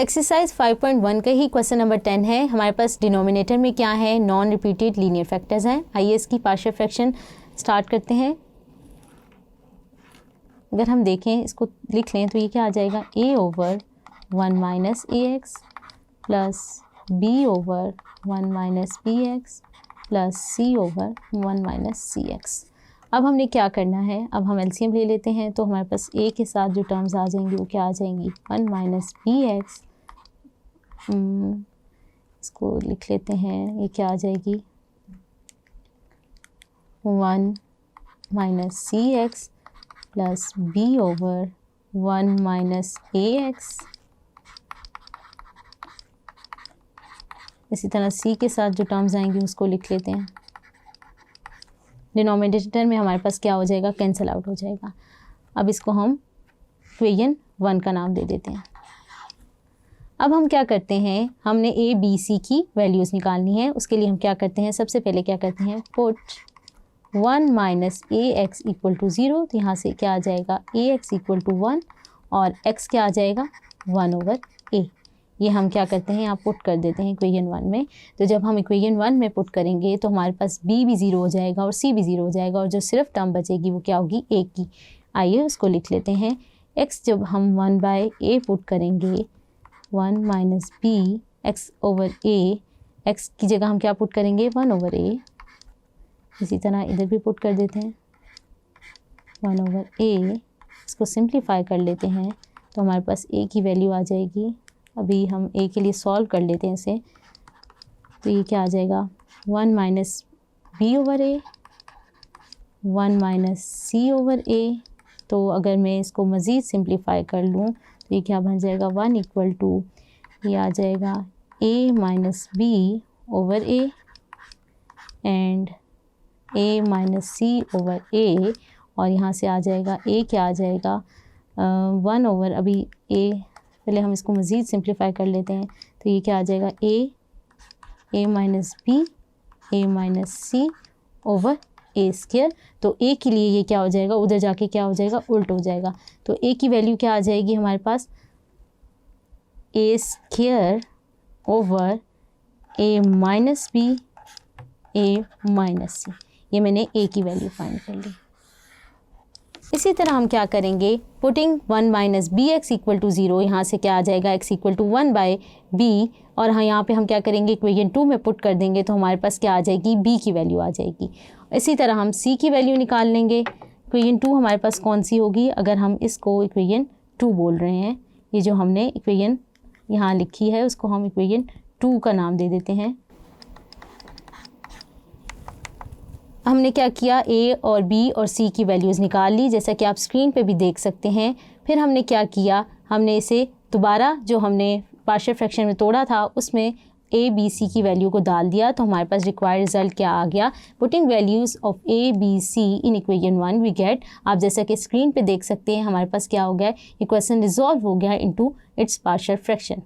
Exercise 5.1 का ही question number 10 है। हमारे पास डिनोमिनेटर में क्या है, नॉन रिपीटेड लीनियर फैक्टर्स हैं। आइए इसकी पार्शियल फ्रैक्शन स्टार्ट करते हैं। अगर हम देखें, इसको लिख लें तो ये क्या आ जाएगा, a over 1 minus A X plus B over 1 minus B X plus C over 1 minus C X. अब हमने क्या करना है, अब हम एलसीएम ले लेते हैं तो हमारे पास a के साथ जो टर्म्स आ जाएंगी वो क्या आ जाएंगी, 1 माइनस बी एक्स, इसको लिख लेते हैं, ये क्या आ जाएगी 1 minus C X plus B over 1 minus A X. इसी तरह सी के साथ जो टर्म्स आएंगी उसको लिख लेते हैं। डिनोमिनेटर में हमारे पास क्या हो जाएगा, कैंसिल आउट हो जाएगा। अब इसको हम इक्वेशन 1 का नाम दे देते हैं। अब हम क्या करते हैं, हमने ए बी सी की वैल्यूज़ निकालनी है। उसके लिए हम क्या करते हैं, सबसे पहले क्या करते हैं, put 1 minus A X equal to 0। तो यहाँ से क्या आ जाएगा, ए एक्स इक्वल टू 1 और एक्स क्या आ जाएगा 1 ओवर ए। ये हम क्या करते हैं, यहाँ पुट कर देते हैं इक्वेशन 1 में। तो जब हम इक्वेशन 1 में पुट करेंगे तो हमारे पास b भी 0 हो जाएगा और c भी 0 हो जाएगा और जो सिर्फ टर्म बचेगी वो क्या होगी, a की। आइए उसको लिख लेते हैं। x जब हम 1 बाय a पुट करेंगे, 1 minus B X over a, x की जगह हम क्या पुट करेंगे, 1 ओवर a। इसी तरह इधर भी पुट कर देते हैं 1 ओवर a। इसको सिंप्लीफाई कर लेते हैं तो हमारे पास a की वैल्यू आ जाएगी। अभी हम a के लिए सॉल्व कर लेते हैं इसे, तो ये क्या आ जाएगा, 1 minus B over a, 1 minus C over a। तो अगर मैं इसको मज़ीद सिंप्लीफाई कर लूँ तो ये क्या बन जाएगा, 1 इक्वल टू ये आ जाएगा a minus B over a and a minus C over a। और यहाँ से आ जाएगा a क्या आ जाएगा 1 ओवर, अभी a पहले हम इसको मज़ीद सिंप्लीफाई कर लेते हैं तो ये क्या आ जाएगा, a minus B a minus C over a square. तो a के लिए ये क्या हो जाएगा, उधर जाके क्या हो जाएगा, उल्ट हो जाएगा। तो a की वैल्यू क्या आ जाएगी हमारे पास, a square over a minus B a minus C. ये मैंने a की वैल्यू फाइंड कर ली। इसी तरह हम क्या करेंगे, putting 1 minus B X equal to 0। यहाँ से क्या आ जाएगा, x equal to 1 by B. और हाँ, यहाँ पे हम क्या करेंगे, इक्वेशन 2 में पुट कर देंगे तो हमारे पास क्या आ जाएगी, b की वैल्यू आ जाएगी। इसी तरह हम c की वैल्यू निकाल लेंगे। इक्वेशन 2 हमारे पास कौन सी होगी, अगर हम इसको इक्वेशन 2 बोल रहे हैं, ये जो हमने इक्वेशन यहाँ लिखी है उसको हम इक्वेशन 2 का नाम दे देते हैं। हमने क्या किया, a और b और c की वैल्यूज़ निकाल ली, जैसा कि आप स्क्रीन पे भी देख सकते हैं। फिर हमने क्या किया, हमने इसे दोबारा जो हमने पार्शियल फ्रैक्शन में तोड़ा था उसमें a b c की वैल्यू को डाल दिया। तो हमारे पास रिक्वायर्ड रिजल्ट क्या आ गया, putting values of a b c in equation 1 we get. आप जैसा कि स्क्रीन पे देख सकते हैं हमारे पास क्या हो गया, इक्वेशन रिजॉल्व हो गया इनटू इट्स पार्शियल फ्रैक्शन।